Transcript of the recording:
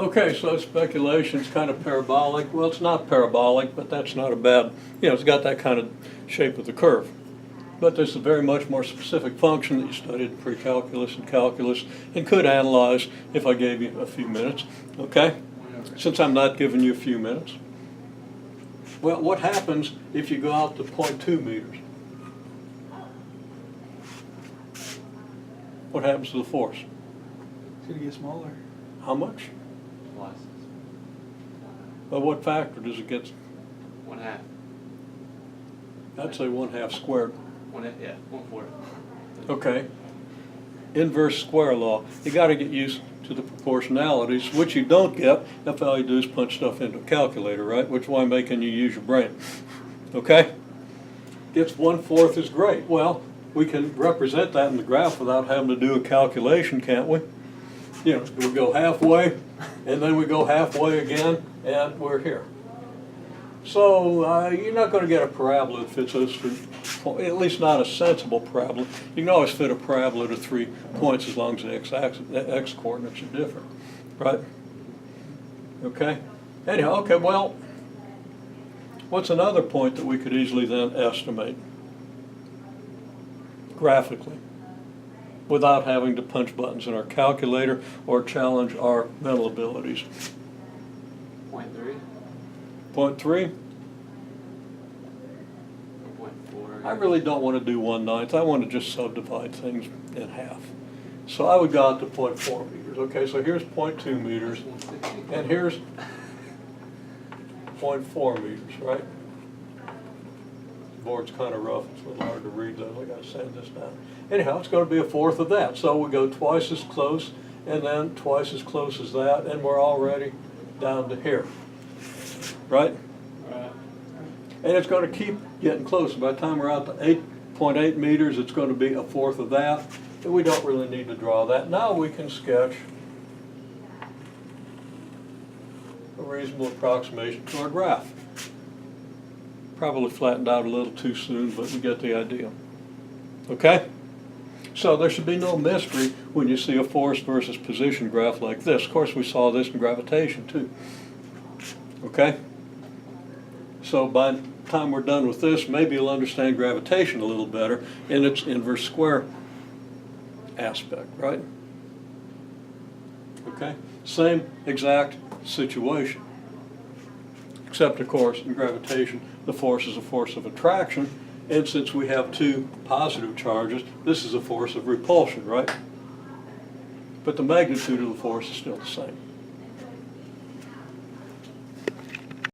Okay, so speculation's kind of parabolic. Well, it's not parabolic, but that's not a bad, it's got that kind of shape of the curve. But there's a very much more specific function that you studied in pre-calculus and calculus and could analyze if I gave you a few minutes, okay? Since I'm not giving you a few minutes. Well, what happens if you go out to 0.2 meters? What happens to the force? It's going to get smaller. How much? Plus. Well, what factor does it get? 1/2. I'd say 1/2 squared. 1/4. Yeah, 1/4. Okay. Inverse square law. You got to get used to the proportionalities, which you don't get if all you do is punch stuff into a calculator, right? Which is why I'm making you use your brain. Okay? Gets 1/4 is great. Well, we can represent that in the graph without having to do a calculation, can't we? We go halfway, and then we go halfway again, and we're here. So you're not going to get a parabola that fits those 3 points, at least not a sensible parabola. You can always fit a parabola to 3 points as long as the x coordinates are different, right? Okay? Anyhow, okay, well, what's another point that we could easily then estimate graphically without having to punch buttons in our calculator or challenge our mental abilities? 0.3. 0.3? Or 0.4. I really don't want to do 1/9. I want to just subdivide things in half. So I would go out to 0.4 meters. Okay, so here's 0.2 meters, and here's 0.4 meters, right? The board's kind of rough. It's a little hard to read, though. I got to sand this down. Anyhow, it's going to be 1/4 of that. So we go twice as close, and then twice as close as that, and we're already down to here. Right? Right. And it's going to keep getting closer. By the time we're out to 8.8 meters, it's going to be 1/4 of that. And we don't really need to draw that. Now we can sketch a reasonable approximation to our graph. Probably flattened out a little too soon, but we get the idea. Okay? So there should be no mystery when you see a force versus position graph like this. Of course, we saw this in gravitation too. Okay? So by the time we're done with this, maybe you'll understand gravitation a little better in its inverse square aspect, right? Okay? Same exact situation. Except, of course, in gravitation, the force is a force of attraction, and since we have 2 positive charges, this is a force of repulsion, right? But the magnitude of the force is still the same.